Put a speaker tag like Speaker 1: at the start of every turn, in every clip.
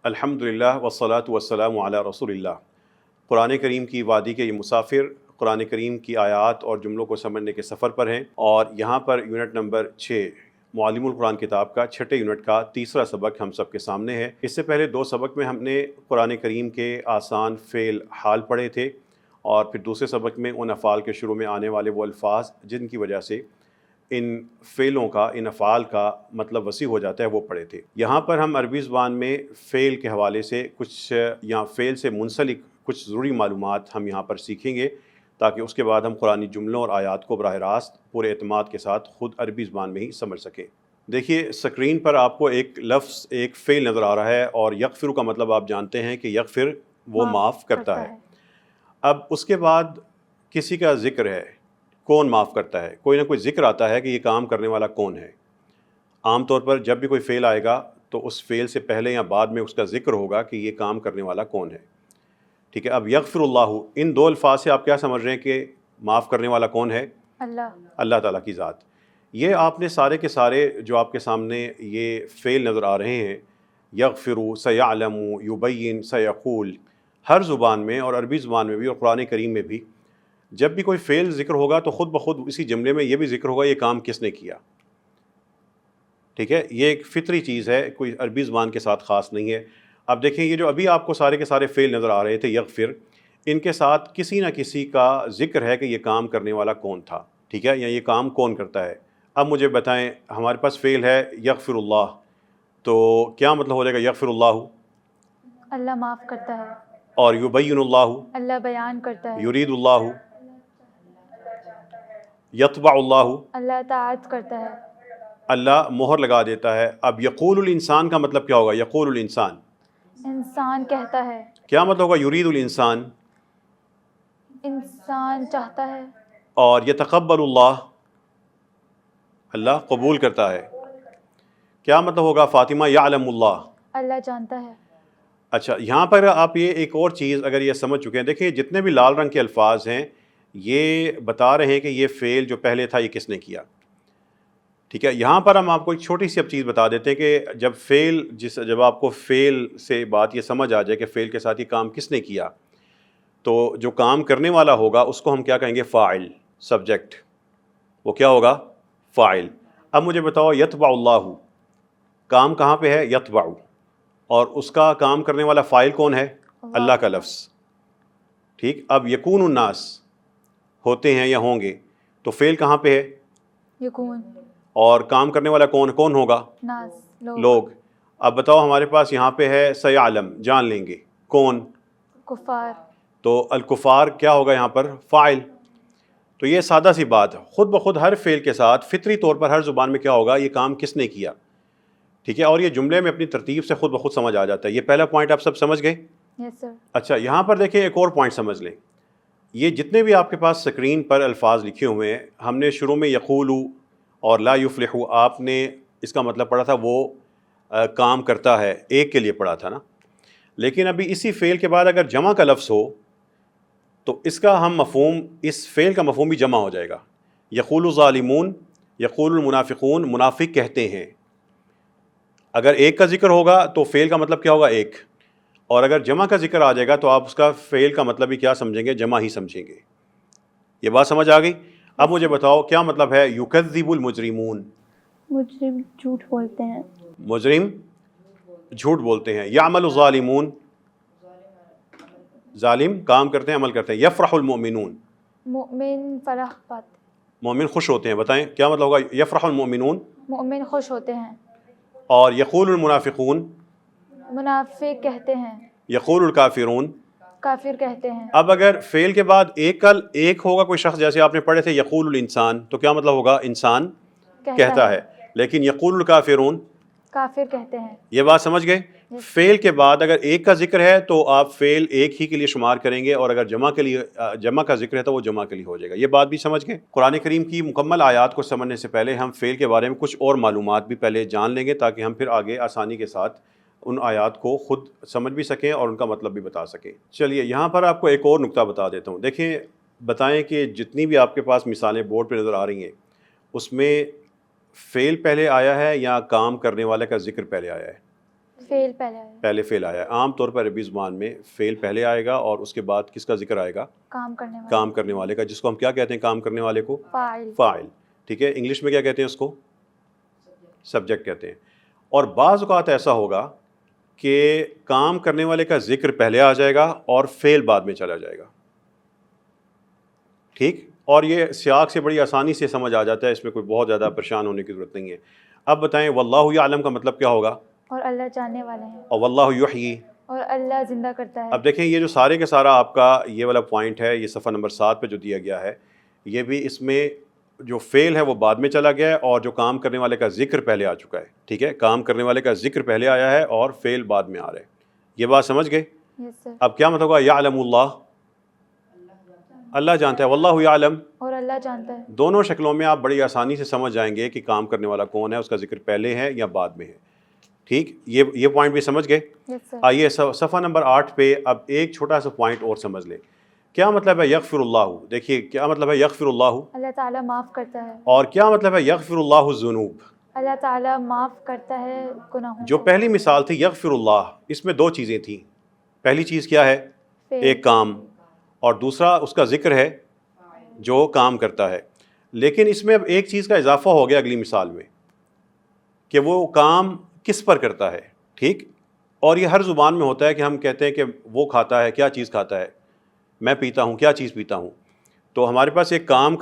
Speaker 1: الحمدللہ والصلاۃ والسلام علی رسول اللہ۔ قرآن کریم کی وادی کے یہ مسافر قرآن کریم کی آیات اور جملوں کو سمجھنے کے سفر پر ہیں، اور یہاں پر یونٹ نمبر 6 معلم القرآن کتاب کا 6 یونٹ کا تیسرا سبق ہم سب کے سامنے ہے۔ اس سے پہلے 2 سبق میں ہم نے قرآن کریم کے آسان فعل حال پڑھے تھے، اور پھر دوسرے سبق میں ان افعال کے شروع میں آنے والے وہ الفاظ جن کی وجہ سے ان فعلوں کا، ان افعال کا مطلب وسیع ہو جاتا ہے، وہ پڑھے تھے۔ یہاں پر ہم عربی زبان میں فعل کے حوالے سے کچھ یا فعل سے منسلک کچھ ضروری معلومات ہم یہاں پر سیکھیں گے، تاکہ اس کے بعد ہم قرآنی جملوں اور آیات کو براہ راست پورے اعتماد کے ساتھ خود عربی زبان میں ہی سمجھ سکیں۔ دیکھیے اسکرین پر آپ کو ایک لفظ، ایک فعل نظر آ رہا ہے، اور یغفر کا مطلب آپ جانتے ہیں کہ یغفر وہ معاف کرتا ہے۔ اب اس کے بعد کسی کا ذکر ہے، کون معاف کرتا ہے، کوئی نہ کوئی ذکر آتا ہے کہ یہ کام کرنے والا کون ہے۔ عام طور پر جب بھی کوئی فعل آئے گا تو اس فعل سے پہلے یا بعد میں اس کا ذکر ہوگا کہ یہ کام کرنے والا کون ہے، ٹھیک ہے۔ اب یغفر اللہ، ان 2 الفاظ سے آپ کیا سمجھ رہے ہیں کہ معاف کرنے والا کون ہے؟ اللہ تعالیٰ کی ذات۔ یہ آپ نے سارے کے سارے جو آپ کے سامنے یہ فعل نظر آ رہے ہیں، یغفر، سیعلم، یبین، سیقول، ہر زبان میں اور عربی زبان میں بھی اور قرآن کریم میں بھی جب بھی کوئی فعل ذکر ہوگا تو خود بخود اسی جملے میں یہ بھی ذکر ہوگا یہ کام کس نے کیا، ٹھیک ہے۔ یہ ایک فطری چیز ہے، کوئی عربی زبان کے ساتھ خاص نہیں ہے۔ اب دیکھیں یہ جو ابھی آپ کو سارے کے سارے فعل نظر آ رہے تھے یغفر، ان کے ساتھ کسی نہ کسی کا ذکر ہے کہ یہ کام کرنے والا کون تھا، ٹھیک ہے، یا یہ کام کون کرتا ہے۔ اب مجھے بتائیں، ہمارے پاس فعل ہے یغفر اللہ، تو کیا مطلب ہو جائے گا؟ یغفر اللہ،
Speaker 2: اللہ معاف کرتا ہے،
Speaker 1: اور یبین اللہ،
Speaker 2: اللہ بیان کرتا ہے،
Speaker 1: یرید اللہ، یطبع اللہ،
Speaker 2: اللہ اطاعت کرتا ہے،
Speaker 1: اللہ مہر لگا دیتا ہے۔ اب یقول الانسان کا مطلب کیا ہوگا؟ یقول الانسان،
Speaker 2: انسان کہتا ہے،
Speaker 1: کیا مطلب ہوگا؟ یرید الانسان،
Speaker 2: انسان چاہتا ہے،
Speaker 1: اور یتقبل اللہ، اللہ قبول کرتا ہے۔ کیا مطلب ہوگا فاطمہ؟ یعلم اللہ،
Speaker 2: اللہ جانتا ہے۔
Speaker 1: اچھا، یہاں پر آپ یہ ایک اور چیز اگر یہ سمجھ چکے ہیں، دیکھیں جتنے بھی لال رنگ کے الفاظ ہیں یہ بتا رہے ہیں کہ یہ فعل جو پہلے تھا یہ کس نے کیا، ٹھیک ہے۔ یہاں پر ہم آپ کو ایک چھوٹی سی اب چیز بتا دیتے ہیں کہ جب آپ کو فعل سے بات یہ سمجھ آ جائے کہ فعل کے ساتھ یہ کام کس نے کیا، تو جو کام کرنے والا ہوگا اس کو ہم کیا کہیں گے؟ فاعل، سبجیکٹ، وہ کیا ہوگا؟ فاعل۔ اب مجھے بتاؤ، یتبع اللہ، کام کہاں پہ ہے؟ یتبع، اور اس کا کام کرنے والا فاعل کون ہے؟ اللہ کا لفظ، ٹھیک۔ اب یکون الناس، ہوتے ہیں یا ہوں گے، تو فعل کہاں پہ ہے؟
Speaker 2: یکون،
Speaker 1: اور کام کرنے والا کون ہوگا؟
Speaker 2: ناس،
Speaker 1: لوگ۔ اب بتاؤ ہمارے پاس یہاں پہ ہے سیعلم، جان لیں گے، کون؟
Speaker 2: کفار،
Speaker 1: تو الکفار کیا ہوگا یہاں پر؟ فاعل۔ تو یہ سادہ سی بات ہے، خود بخود ہر فعل کے ساتھ فطری طور پر ہر زبان میں کیا ہوگا؟ یہ کام کس نے کیا، ٹھیک ہے، اور یہ جملے میں اپنی ترتیب سے خود بخود سمجھ آ جاتا ہے۔ یہ پہلا پوائنٹ آپ سب سمجھ گئے؟
Speaker 2: یس سر۔
Speaker 1: اچھا، یہاں پر دیکھیں ایک اور پوائنٹ سمجھ لیں۔ یہ جتنے بھی آپ کے پاس سکرین پر الفاظ لکھے ہوئے ہیں، ہم نے شروع میں یقول اور لا یفلح، آپ نے اس کا مطلب پڑھا تھا وہ کام کرتا ہے، ایک کے لیے پڑھا تھا نا۔ لیکن ابھی اسی فعل کے بعد اگر جمع کا لفظ ہو تو اس کا ہم مفہوم، اس فعل کا مفہوم بھی جمع ہو جائے گا۔ یقول الظالمون، یقول المنافقون، منافق کہتے ہیں۔ اگر ایک کا ذکر ہوگا تو فعل کا مطلب کیا ہوگا؟ ایک، اور اگر جمع کا ذکر آ جائے گا تو آپ اس کا فعل کا مطلب بھی کیا سمجھیں گے؟ جمع ہی سمجھیں گے۔ یہ بات سمجھ آ گئی؟ اب مجھے بتاؤ کیا مطلب ہے یکذب المجرمون؟
Speaker 2: مجرم جھوٹ بولتے ہیں،
Speaker 1: مجرم جھوٹ بولتے ہیں۔ یعمل الظالمون، ظالم کام کرتے ہیں، عمل کرتے ہیں۔ یفرح المؤمنون،
Speaker 2: مومن فرح پاتے،
Speaker 1: مومن خوش ہوتے ہیں۔ بتائیں کیا مطلب ہوگا یفرح المؤمنون؟
Speaker 2: مومن خوش ہوتے ہیں۔
Speaker 1: اور یقول المنافقون،
Speaker 2: منافق کہتے ہیں،
Speaker 1: یقول الکافرون۔
Speaker 2: کافر کہتے ہیں۔
Speaker 1: اب اگر فعل کے بعد ایک ہوگا کوئی شخص، جیسے آپ نے پڑھے تھے یقول الانسان، تو کیا مطلب ہوگا؟ انسان کہتا ہے۔ لیکن یقول الکافرون،
Speaker 2: کافر کہتے ہیں۔
Speaker 1: یہ بات سمجھ گئے؟ فعل کے بعد اگر ایک کا ذکر ہے تو آپ فعل ایک ہی کے لیے شمار کریں گے، اور اگر جمع کا ذکر ہے تو وہ جمع کے لیے ہو جائے گا۔ یہ بات بھی سمجھ گئے؟ قرآن کریم کی مکمل آیات کو سمجھنے سے پہلے ہم فعل کے بارے میں کچھ اور معلومات بھی پہلے جان لیں گے، تاکہ ہم پھر آگے آسانی کے ساتھ ان آیات کو خود سمجھ بھی سکیں اور ان کا مطلب بھی بتا سکیں۔ چلیے یہاں پر آپ کو ایک اور نکتہ بتا دیتا ہوں۔ دیکھیں، بتائیں کہ جتنی بھی آپ کے پاس مثالیں بورڈ پہ نظر آ رہی ہیں، اس میں فعل پہلے آیا ہے یا کام کرنے والے کا ذکر پہلے آیا ہے؟
Speaker 2: فعل پہلے آیا ہے.
Speaker 1: پہلے فعل آیا ہے. عام طور پر عربی زبان میں فعل پہلے آئے گا اور اس کے بعد کس کا ذکر آئے گا؟
Speaker 2: کام کرنے والا.
Speaker 1: کام کرنے والے کا، جس کو ہم کیا کہتے ہیں کام کرنے والے کو؟
Speaker 2: فاعل.
Speaker 1: فاعل. ٹھیک ہے، انگلش میں کیا کہتے ہیں اس کو؟ سبجیکٹ کہتے ہیں. اور بعض اوقات ایسا ہوگا کہ کام کرنے والے کا ذکر پہلے آ جائے گا اور فعل بعد میں چلا جائے گا. ٹھیک، اور یہ سیاق سے بڑی آسانی سے سمجھ آ جاتا ہے، اس میں کوئی بہت زیادہ پریشان ہونے کی ضرورت نہیں ہے. اب بتائیں واللہ یعلم کا مطلب کیا ہوگا؟
Speaker 2: اور اللہ جاننے والے ہیں.
Speaker 1: اور واللہ یحیی.
Speaker 2: اور اللہ زندہ کرتا ہے.
Speaker 1: اب دیکھیں یہ جو سارے کے سارا آپ کا یہ والا پوائنٹ ہے، یہ صفحہ نمبر 7 پہ جو دیا گیا ہے، یہ بھی اس میں جو فعل ہے وہ بعد میں چلا گیا ہے اور جو کام کرنے والے کا ذکر پہلے آ چکا ہے. ٹھیک ہے، کام کرنے والے کا ذکر پہلے آیا ہے اور فعل بعد میں آ رہا ہے. یہ بات سمجھ گئے؟
Speaker 2: یس سر.
Speaker 1: اب کیا مطلب ہوگا یعلم اللہ؟ اللہ جانتا ہے. واللہ یعلم،
Speaker 2: اور اللہ جانتا ہے.
Speaker 1: دونوں شکلوں میں آپ بڑی آسانی سے سمجھ جائیں گے کہ کام کرنے والا کون ہے، اس کا ذکر پہلے ہے یا بعد میں ہے. ٹھیک، یہ پوائنٹ بھی سمجھ گئے؟
Speaker 2: یس سر.
Speaker 1: آئیے صفحہ نمبر 8 پہ اب ایک چھوٹا سا پوائنٹ اور سمجھ لیں. کیا مطلب ہے یغفر اللہ؟ دیکھیے کیا مطلب ہے یغفر اللہ،
Speaker 2: اللہ تعالیٰ معاف کرتا ہے.
Speaker 1: اور کیا مطلب ہے یغفر اللہ الذنوب؟
Speaker 2: اللہ تعالیٰ معاف کرتا ہے گناہوں
Speaker 1: جو
Speaker 2: کو.
Speaker 1: پہلی مثال تھی یغفر اللہ، اس میں 2 چیزیں تھیں. پہلی چیز کیا ہے؟
Speaker 2: فعل.
Speaker 1: ایک کام، اور دوسرا اس کا ذکر ہے جو کام کرتا ہے. لیکن اس میں اب ایک چیز کا اضافہ ہو گیا اگلی مثال میں کہ وہ کام کس پر کرتا ہے. ٹھیک، اور یہ ہر زبان میں ہوتا ہے کہ ہم کہتے ہیں کہ وہ کھاتا ہے، کیا چیز کھاتا ہے؟ میں پیتا ہوں، کیا چیز پیتا ہوں؟ تو ہمارے پاس ایک کام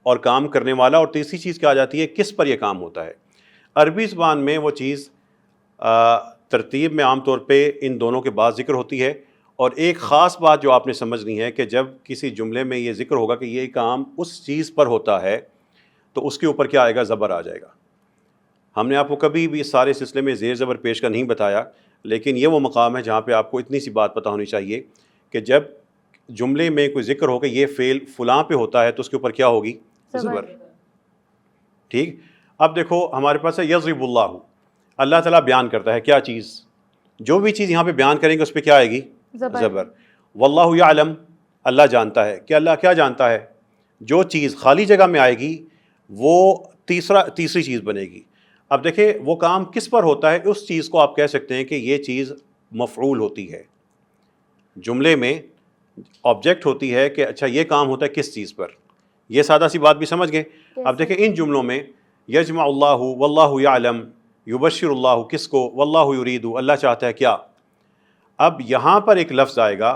Speaker 1: اور کام کرنے والا، اور تیسری چیز کیا آ جاتی ہے؟ کس پر یہ کام ہوتا ہے. عربی زبان میں وہ چیز ترتیب میں عام طور پہ ان دونوں کے بعد ذکر ہوتی ہے. اور ایک خاص بات جو آپ نے سمجھنی ہے کہ جب کسی جملے میں یہ ذکر ہوگا کہ یہ کام اس چیز پر ہوتا ہے تو اس کے اوپر کیا آئے گا؟ زبر آ جائے گا. ہم نے آپ کو کبھی بھی اس سارے سلسلے میں زیر زبر پیش کا نہیں بتایا، لیکن یہ وہ مقام ہے جہاں پہ آپ کو اتنی سی بات پتہ ہونی چاہیے کہ جب جملے میں کوئی ذکر ہو کہ یہ فعل فلاں پہ ہوتا ہے تو اس کے اوپر کیا ہوگی؟ زبر. ٹھیک، اب دیکھو ہمارے پاس ہے یضرب اللہ، اللہ تعالیٰ بیان کرتا ہے کیا چیز؟ جو بھی چیز یہاں پہ بیان کریں گے اس پہ کیا آئے گی؟ زبر. واللہ یعلم، اللہ جانتا ہے. کہ اللہ کیا جانتا ہے؟ جو چیز خالی جگہ میں آئے گی وہ تیسری چیز بنے گی. اب دیکھیں وہ کام کس پر ہوتا ہے، اس چیز کو آپ کہہ سکتے ہیں کہ یہ چیز مفعول ہوتی ہے. جملے میں آبجیکٹ ہوتی ہے کہ اچھا یہ کام ہوتا ہے کس چیز پر. یہ سادہ سی بات بھی سمجھ گئے؟ اب دیکھیں ان جملوں میں یجمع اللہ، واللہ یعلم، یبشر اللہ، کس کو؟ واللہ یرید، اللہ چاہتا ہے کیا. اب یہاں پر ایک لفظ آئے گا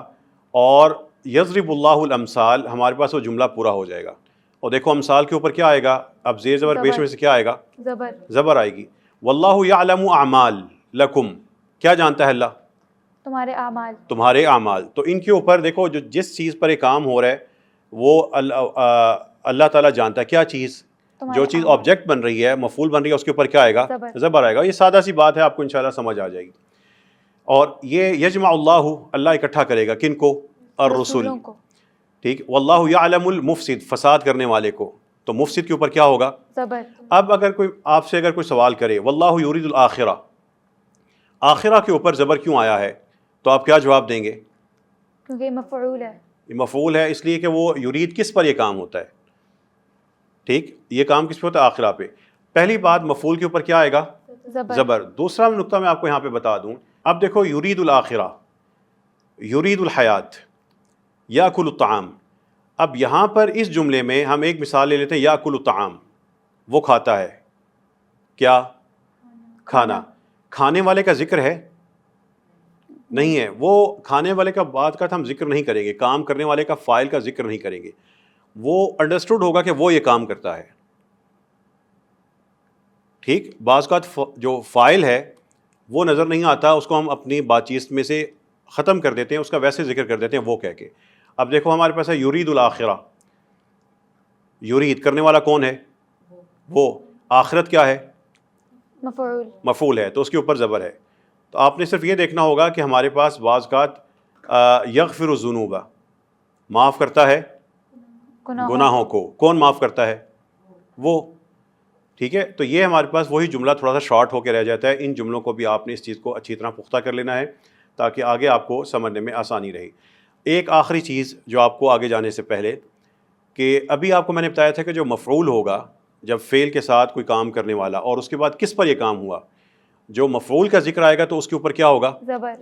Speaker 1: اور یضرب اللہ الامثال، ہمارے پاس وہ جملہ پورا ہو جائے گا. اور دیکھو امثال کے اوپر کیا آئے گا؟ اب زیر زبر پیش میں سے کیا آئے گا؟
Speaker 2: زبر.
Speaker 1: زبر آئے گی. واللہ یعلم اعمال لکم، کیا جانتا ہے اللہ؟
Speaker 2: تمہارے اعمال.
Speaker 1: تمہارے اعمال. تو ان کے اوپر دیکھو جس چیز پر ایک کام ہو رہا ہے وہ اللہ تعالیٰ جانتا ہے کیا چیز. جو چیز آبجیکٹ بن رہی ہے، مفعول بن رہی ہے، اس کے اوپر کیا آئے گا؟ زبر آئے گا. یہ سادہ سی بات ہے، آپ کو انشاءاللہ سمجھ آ جائے گی. اور یہ یجمع اللہ اکٹھا کرے گا کن کو؟ الرسل. ٹھیک، واللہ یعلم المفسد، فساد کرنے والے کو. تو مفسد کے اوپر کیا ہوگا؟
Speaker 2: زبر.
Speaker 1: اب اگر کوئی آپ سے اگر کوئی سوال کرے واللہ یرید الآخرہ، آخرہ کے اوپر زبر کیوں آیا ہے، تو آپ کیا جواب دیں گے؟
Speaker 2: کیونکہ یہ مفعول ہے.
Speaker 1: یہ مفعول ہے اس لیے کہ وہ یرید کس پر یہ کام ہوتا ہے. ٹھیک، یہ کام کس پہ ہوتا ہے؟ آخرہ پہ. پہلی بات مفعول کے اوپر کیا آئے گا؟ زبر. دوسرا نقطہ میں آپ کو یہاں پہ بتا دوں. اب دیکھو یرید الآخرہ، یرید الحیات، یاکل الطعام. اب یہاں پر اس جملے میں ہم ایک مثال لے لیتے ہیں، یاکل الطعام، وہ کھاتا ہے کیا؟ کھانا. کھانے والے کا ذکر ہے؟ نہیں ہے. وہ کھانے والے کا بات کا ہم ذکر نہیں کریں گے، کام کرنے والے کا فاعل کا ذکر نہیں کریں گے. وہ انڈرسٹوڈ ہوگا کہ وہ یہ کام کرتا ہے. ٹھیک، بعض کا جو فاعل ہے وہ نظر نہیں آتا، اس کو ہم اپنی بات چیت میں سے ختم کر دیتے ہیں، اس کا ویسے ذکر کر دیتے ہیں وہ کہہ کے. اب دیکھو ہمارے پاس ہے یرید الآخرہ، یرید کرنے والا کون ہے؟ وہ. آخرت کیا ہے؟
Speaker 2: مفعول.
Speaker 1: مفعول ہے، تو اس کے اوپر زبر ہے. تو آپ نے صرف یہ دیکھنا ہوگا کہ ہمارے پاس بعض اوقات یغفر الذنوب، معاف کرتا ہے گناہوں کو. کون معاف کرتا ہے؟ وہ. ٹھیک ہے، تو یہ ہمارے پاس وہی جملہ تھوڑا سا شارٹ ہو کے رہ جاتا ہے. ان جملوں کو بھی آپ نے اس چیز کو اچھی طرح پختہ کر لینا ہے تاکہ آگے آپ کو سمجھنے میں آسانی رہے. ایک آخری چیز جو آپ کو آگے جانے سے پہلے، کہ ابھی آپ کو میں نے بتایا تھا کہ جو مفعول ہوگا جب فعل کے ساتھ کوئی کام کرنے والا، اور اس کے بعد کس پر یہ کام ہوا، جو مفعول کا ذکر آئے گا تو اس کے اوپر کیا ہوگا؟
Speaker 2: زبر.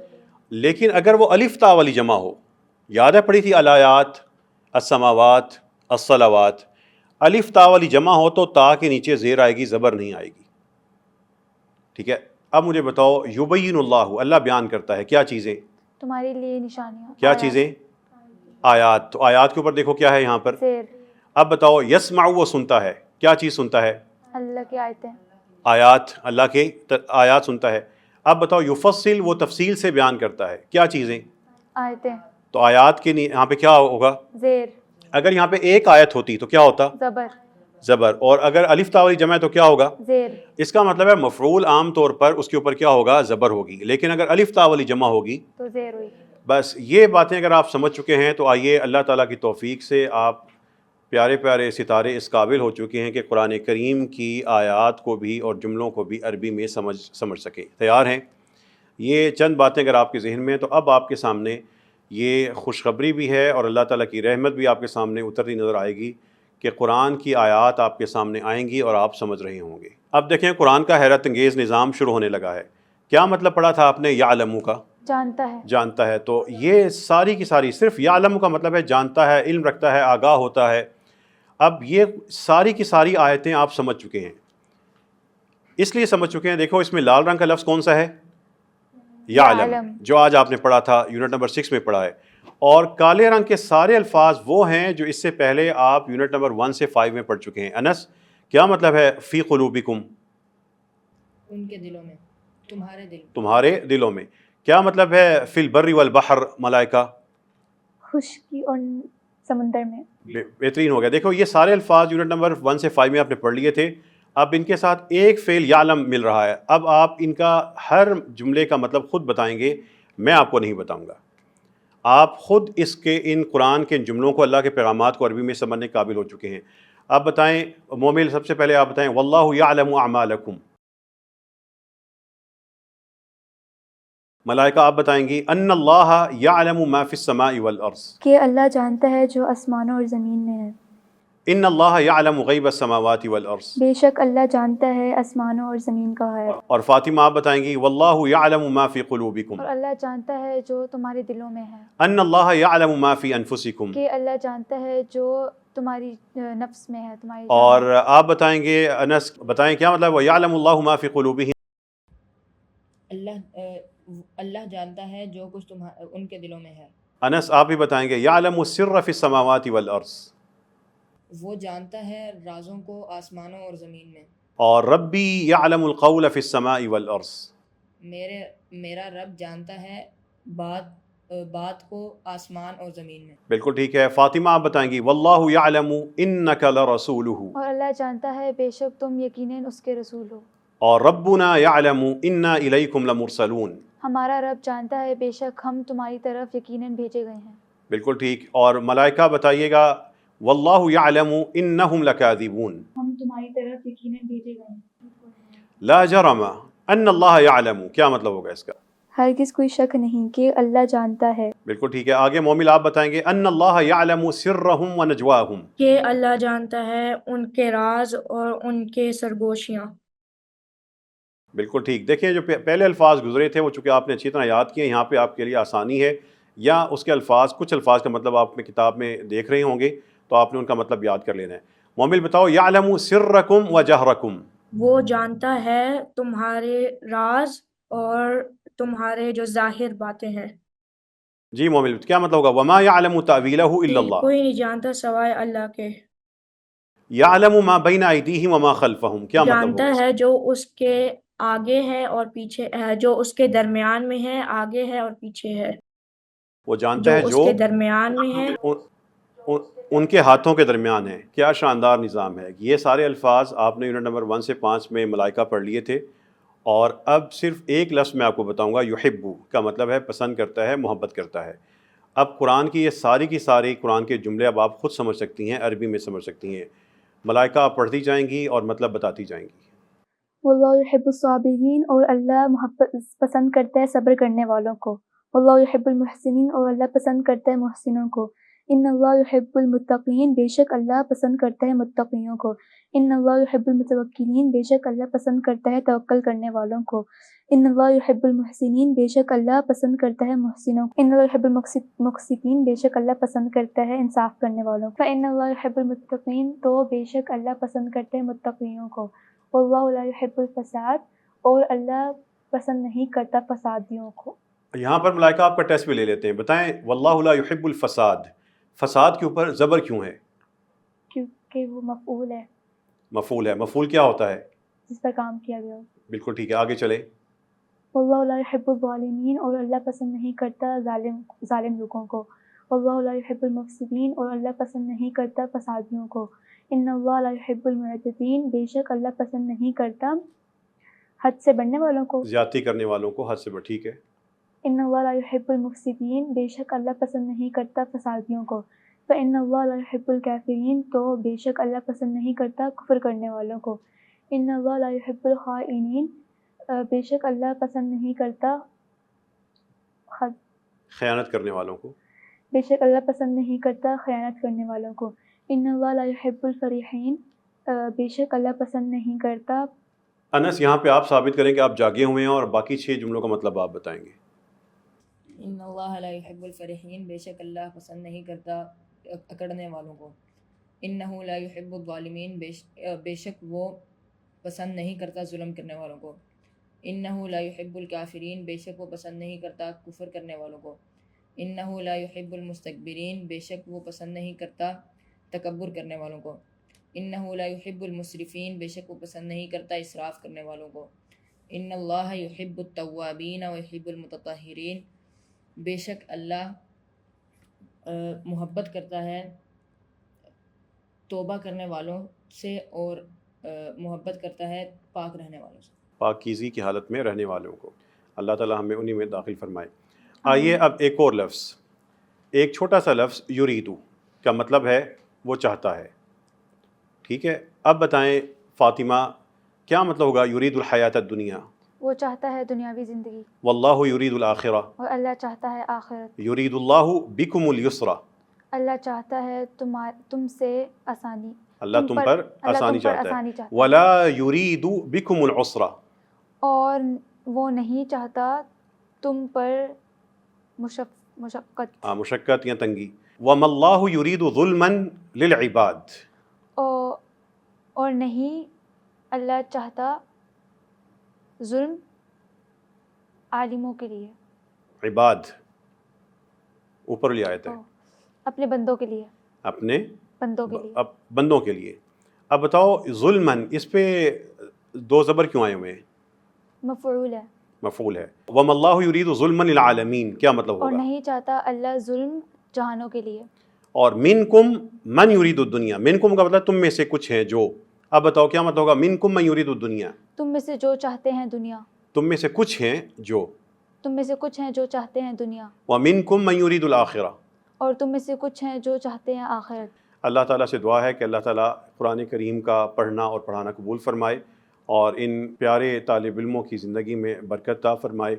Speaker 1: لیکن اگر وہ الف تا والی جمع ہو، یاد ہے پڑھی تھی الایات، السماوات، الصلوات، الف تا والی جمع ہو تو تا کے نیچے زیر آئے گی، زبر نہیں آئے گی. ٹھیک ہے. اب مجھے بتاؤ، یبین اللہ، اللہ بیان کرتا ہے کیا چیزیں؟
Speaker 2: تمہارے لیے نشانیاں.
Speaker 1: کیا
Speaker 2: آیات.
Speaker 1: چیزیں؟ آیات. تو آیات کے اوپر دیکھو کیا ہے یہاں پر.
Speaker 2: زیر.
Speaker 1: اب بتاؤ، یسمع، وہ سنتا ہے. کیا چیز سنتا ہے؟
Speaker 2: اللہ کی آیتیں.
Speaker 1: آیات، اللہ کے آیات سنتا ہے. اب بتاؤ، یفصل، وہ تفصیل سے بیان کرتا ہے. کیا چیزیں؟
Speaker 2: آیتیں.
Speaker 1: تو آیات کے یہاں پہ کیا ہوگا؟
Speaker 2: زیر.
Speaker 1: اگر یہاں پہ ایک آیت ہوتی تو کیا ہوتا؟
Speaker 2: زبر.
Speaker 1: زبر. اور اگر الف تا والی جمع ہے تو کیا ہوگا؟
Speaker 2: زیر.
Speaker 1: اس کا مطلب ہے مفعول عام طور پر اس کے اوپر کیا ہوگا؟ زبر ہوگی. لیکن اگر الف تا والی جمع ہوگی
Speaker 2: تو زیر ہوئی.
Speaker 1: بس. یہ باتیں اگر آپ سمجھ چکے ہیں تو آئیے اللہ تعالیٰ کی توفیق سے آپ پیارے پیارے ستارے اس قابل ہو چکے ہیں کہ قرآن کریم کی آیات کو بھی اور جملوں کو بھی عربی میں سمجھ سکیں. تیار ہیں؟ یہ چند باتیں اگر آپ کے ذہن میں ہیں تو اب آپ کے سامنے یہ خوشخبری بھی ہے اور اللہ تعالیٰ کی رحمت بھی آپ کے سامنے اترتی نظر آئے گی کہ قرآن کی آیات آپ کے سامنے آئیں گی اور آپ سمجھ رہے ہوں گے. اب دیکھیں، قرآن کا حیرت انگیز نظام شروع ہونے لگا ہے. کیا مطلب پڑھا تھا آپ نے یعلم کا؟
Speaker 2: جانتا ہے.
Speaker 1: جانتا ہے. تو یہ ساری کی ساری صرف یعلم کا مطلب ہے جانتا ہے، علم رکھتا ہے، آگاہ ہوتا ہے. اب یہ ساری کی ساری آیتیں آپ سمجھ چکے ہیں. اس لیے سمجھ چکے ہیں، دیکھو اس میں لال رنگ کا لفظ کون سا ہے؟ یعلم، جو آج آپ نے پڑھا تھا، یونٹ نمبر 6 میں پڑھا ہے. اور کالے رنگ کے سارے الفاظ وہ ہیں جو اس سے پہلے آپ یونٹ نمبر 1 سے 5 میں پڑھ چکے ہیں. انس، کیا مطلب ہے فی قلوبکم؟
Speaker 3: ان کے دلوں میں، تمہارے دل.
Speaker 1: تمہارے دلوں میں. کیا مطلب ہے فی البر والبحر؟ ملائکہ.
Speaker 2: خشکی اور سمندر میں.
Speaker 1: بہترین ہو گیا. دیکھو یہ سارے الفاظ یونٹ نمبر 1 سے 5 میں آپ نے پڑھ لیے تھے. اب ان کے ساتھ ایک فعل یعلم مل رہا ہے. اب آپ ان کا ہر جملے کا مطلب خود بتائیں گے، میں آپ کو نہیں بتاؤں گا. آپ خود ان قرآن کے جملوں کو، اللہ کے پیغامات کو عربی میں سمجھنے کے قابل ہو چکے ہیں. آپ بتائیں مومل، سب سے پہلے آپ بتائیں واللہ یعلم اعمالکم. ملائکہ آپ بتائیں گی ان اللہ یعلم ما فی السماء والارض.
Speaker 2: کہ اللہ جانتا ہے جو آسمانوں اور زمین میں ہے.
Speaker 1: ان اللہ یعلم غیب السماوات والارض.
Speaker 2: بے شک اللہ جانتا ہے آسمانوں اور زمین کا غیب.
Speaker 1: اور فاطمہ آپ بتائیں گی واللہ یعلم ما فی قلوبکم.
Speaker 2: اور اللہ جانتا ہے جو تمہارے دلوں میں ہے.
Speaker 1: ان اللہ یعلم ما فی انفسکم.
Speaker 2: کہ اللہ جانتا ہے جو تمہاری نفس میں ہے، تمہاری جان.
Speaker 1: اور آپ بتائیں گے انس، بتائیں کیا مطلب وہ یعلم اللہ ما فی قلوبہم.
Speaker 3: اللہ جانتا ہے جو کچھ ان کے دلوں میں ہے.
Speaker 1: انس آپ بھی بتائیں گے یعلم السر فی السماوات والارض.
Speaker 3: وہ جانتا ہے رازوں کو آسمانوں اور زمین میں.
Speaker 1: اور ربی یعلم القول فی السماء والارض.
Speaker 3: میرا رب جانتا ہے بات کو آسمان اور زمین میں.
Speaker 1: بالکل ٹھیک ہے. فاطمہ آپ بتائیں گی واللہ یعلم انک لرسولہ.
Speaker 2: اور اللہ جانتا ہے بے شک تم یقیناً اس کے رسول ہو.
Speaker 1: اور ربنا یعلم انا الیکم لمرسلون.
Speaker 2: ہمارا رب جانتا ہے بے شک ہم تمہاری طرف یقیناً بھیجے گئے ہیں.
Speaker 1: بالکل ٹھیک. اور ملائکہ بتائیے گا واللہ یعلم انہم لکاذبون.
Speaker 2: ہم تمہاری طرف یقیناً بھیجے گئے ہیں.
Speaker 1: لا جرم ان اللہ یعلم. کیا مطلب ہوگا اس کا؟
Speaker 2: ہرگز کوئی شک نہیں کہ اللہ جانتا ہے.
Speaker 1: بالکل ٹھیک ہے. آگے مومل آپ بتائیں گے ان اللہ یعلم سرہم و نجواہم.
Speaker 4: کہ اللہ جانتا ہے ان کے راز اور ان کے سرگوشیاں.
Speaker 1: بالکل ٹھیک. دیکھیں جو پہلے الفاظ گزرے تھے وہ چونکہ آپ نے اچھی طرح یاد کیے، یہاں پہ آپ کے لیے آسانی ہے، یا اس کے الفاظ، کچھ الفاظ کا مطلب آپ نے کتاب میں دیکھ رہے ہوں گے تو آپ نے ان کا مطلب یاد کر لینا ہے. مومل بتاؤ یعلم سرکم و جہرکم.
Speaker 4: وہ جانتا ہے تمہارے راز اور تمہارے جو ظاہر باتیں ہیں.
Speaker 1: جی مومل کیا مطلب ہوگا؟ وما یعلم تاویلہ الا اللہ.
Speaker 4: کوئی نہیں جانتا سوائے اللہ کے.
Speaker 1: یعلم ما بین ایدیہم وما خلفہم. کیا مطلب
Speaker 4: جانتا
Speaker 1: ہوگا؟
Speaker 4: ہے جو اس کے آگے ہے اور پیچھے ہے، جو اس کے درمیان میں ہے، آگے ہے اور پیچھے ہے.
Speaker 1: وہ جانتا ہے
Speaker 4: اس
Speaker 1: جو
Speaker 4: کے درمیان میں ہے.
Speaker 1: ان کے ہاتھوں کے درمیان ہے. کیا شاندار نظام ہے. یہ سارے الفاظ آپ نے یونٹ نمبر 1 سے 5 میں ملائکہ پڑھ لیے تھے. اور اب صرف ایک لفظ میں آپ کو بتاؤں گا، یحبو کا مطلب ہے پسند کرتا ہے، محبت کرتا ہے. اب قرآن کی یہ ساری کی ساری قرآن کے جملے اب آپ خود سمجھ سکتی ہیں، عربی میں سمجھ سکتی ہیں. ملائکہ آپ پڑھتی جائیں گی اور مطلب بتاتی جائیں گی.
Speaker 2: واللہ یحب الصابرین، اور اللہ محبت پسند کرتا ہے صبر کرنے والوں کو. واللہ یحب المحسنین، اور اللہ پسند کرتا ہے محسنوں کو. ان اللہ یحب المتقین، بے شک اللہ پسند کرتا ہے متقیوں کو. ان اللہ یحب المتوکلین، بے شک اللہ پسند کرتا ہے توکل کرنے والوں کو. ان اللہ یحب المحسنین، بے شک اللہ پسند کرتا ہے محسنوں کو. ان اللہ یحب المقسطین، بے شک اللہ پسند کرتا ہے انصاف کرنے والوں کو. فإن اللہ یحب المتقین، تو بے شک اللہ پسند کرتا ہے متقیوں کو. واللہ لا یحب الفساد، اور اللہ پسند نہیں کرتا فسادیوں کو.
Speaker 1: یہاں پر ملائکہ آپ کا ٹیسٹ بھی لے لیتے ہیں. بتائیں واللہ لا یحب الفساد، فساد کے اوپر زبر کیوں ہے؟
Speaker 2: کیونکہ وہ مفعول ہے،
Speaker 1: مفعول ہے. مفعول کیا ہوتا ہے؟
Speaker 2: جس پر کام کیا گیا ہو.
Speaker 1: بالکل ٹھیک ہے، آگے چلیں.
Speaker 2: واللہ لا یحب الظالمین، اور اللہ پسند نہیں کرتا ظالم لوگوں کو. واللہ لا یحب المفسدین، اور اللہ پسند نہیں کرتا فسادیوں کو. ان اللہ لا یحب المعتدین، بے شک اللہ پسند نہیں کرتا حد سے بڑھنے والوں کو.
Speaker 1: زیادتی کرنے والوں کو، حد سے بڑھ. ٹھیک ہے.
Speaker 2: ان اللہ لا یحب المفسدین، بے شک اللہ پسند نہیں کرتا فسادیوں کو. فإن اللہ لا یحب الکافرین، تو بے شک اللہ پسند نہیں کرتا کفر کرنے والوں کو. ان اللہ لا یحب الخائنین، بے شک اللہ پسند نہیں کرتا
Speaker 1: خیانت کرنے والوں کو.
Speaker 2: بے شک اللہ پسند نہیں کرتا خیانت کرنے والوں کو. ان اللہ لا یحب الفریحین، بے شک اللہ پسند نہیں کرتا.
Speaker 1: انس، یہاں پہ آپ ثابت کریں کہ آپ جاگے ہوئے ہیں اور باقی 6 جملوں کا مطلب آپ بتائیں گے.
Speaker 3: ان اللہ لا یحب الفرحین، بے شک اللہ پسند نہیں کرتا اکڑنے والوں کو. انہ لا یحب الظالمین، بے شک وہ پسند نہیں کرتا ظلم کرنے والوں کو. انہ لا یحب الکافرین، بے شک وہ پسند نہیں کرتا کفر کرنے والوں کو. انہ لا یحب المستکبرین، بے شک وہ پسند نہیں کرتا تکبر کرنے والوں کو. انہ لا یحب المسرفین، بے شک وہ پسند نہیں کرتا اسراف کرنے والوں کو. ان اللہ یحب التوابین و یحب المتطہرین، بے شک اللہ محبت کرتا ہے توبہ کرنے والوں سے، اور محبت کرتا ہے پاک رہنے والوں سے،
Speaker 1: پاکیزی کی حالت میں رہنے والوں کو. اللہ تعالی ہمیں انہی میں داخل فرمائے. آئیے اب ایک اور لفظ، ایک چھوٹا سا لفظ یریدو کا مطلب ہے وہ چاہتا ہے. ٹھیک ہے، اب بتائیں فاطمہ کیا مطلب ہوگا یرید الحیات الدنیا؟
Speaker 2: وہ چاہتا ہے دنیاوی زندگی.
Speaker 1: واللہ یرید الآخرہ.
Speaker 2: اور اللہ چاہتا ہے آخرت.
Speaker 1: یرید اللہ بکم اليسر.
Speaker 2: اللہ چاہتا ہے تم سے آسانی.
Speaker 1: اللہ تم پر آسانی چاہتا ہے.
Speaker 2: ہے.
Speaker 1: ولا یرید بکم العسر.
Speaker 2: اور وہ نہیں چاہتا تم پر مشقت.
Speaker 1: مشقت یا تنگی. وما اللہ یرید ظلما للعباد.
Speaker 2: اور نہیں اللہ چاہتا ظلم عالموں کے لیے.
Speaker 1: عباد اوپر لی آیت ہے.
Speaker 2: اپنے بندوں کے لیے.
Speaker 1: اپنے
Speaker 2: بندوں کے لیے.
Speaker 1: بندوں کے لیے. اب بتاؤ ظلمن، اس پہ 2 زبر کیوں آئے ہوئے ہیں؟
Speaker 2: مفعول ہے.
Speaker 1: مفعول ہے. وما اللہ یرید ظلما للعالمین، کیا مطلب
Speaker 2: اور
Speaker 1: ہوگا؟
Speaker 2: نہیں چاہتا اللہ ظلم جہانوں کے لیے.
Speaker 1: اور منکم من یرید الدنیا، منکم کا مطلب تم میں سے کچھ ہیں جو. اب بتاؤ کیا مطلب ہوگا منکم من یرید الدنیا؟
Speaker 2: تم میں سے جو چاہتے ہیں دنیا.
Speaker 1: تم میں سے کچھ ہیں جو.
Speaker 2: تم میں سے کچھ ہیں جو چاہتے ہیں دنیا.
Speaker 1: ومنکم من یرید الآخرہ.
Speaker 2: اور تم میں سے کچھ ہیں جو چاہتے ہیں آخرت.
Speaker 1: اللہ تعالیٰ سے دعا ہے کہ اللہ تعالیٰ قرآن کریم کا پڑھنا اور پڑھانا قبول فرمائے، اور ان پیارے طالب علموں کی زندگی میں برکت عطا فرمائے،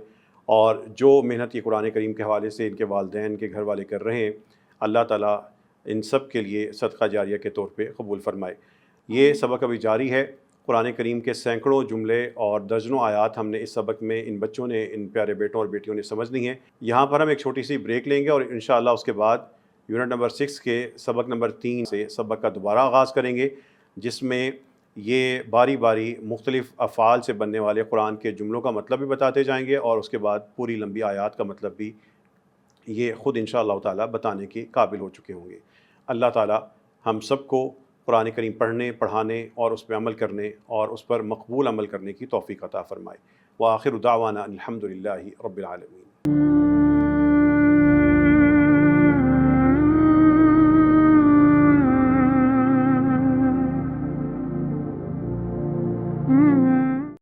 Speaker 1: اور جو محنت یہ قرآن کریم کے حوالے سے ان کے والدین کے گھر والے کر رہے ہیں، اللہ تعالیٰ ان سب کے لیے صدقہ جاریہ کے طور پہ قبول فرمائے. یہ سبق ابھی جاری ہے. قرآن کریم کے سینکڑوں جملے اور درجنوں آیات ہم نے اس سبق میں ان بچوں نے، ان پیارے بیٹوں اور بیٹیوں نے سمجھنی ہیں. یہاں پر ہم ایک چھوٹی سی بریک لیں گے، اور انشاءاللہ اس کے بعد یونٹ نمبر 6 کے سبق نمبر 3 سے سبق کا دوبارہ آغاز کریں گے، جس میں یہ باری باری مختلف افعال سے بننے والے قرآن کے جملوں کا مطلب بھی بتاتے جائیں گے، اور اس کے بعد پوری لمبی آیات کا مطلب بھی یہ خود انشاءاللہ تعالیٰ بتانے کے قابل ہو چکے ہوں گے. اللہ تعالیٰ ہم سب کو قرآن کریم پڑھنے، پڑھانے اور اس پہ عمل کرنے اور اس پر مقبول عمل کرنے کی توفیق عطا فرمائے. وآخر دعوانا الحمدللہ رب العالمین.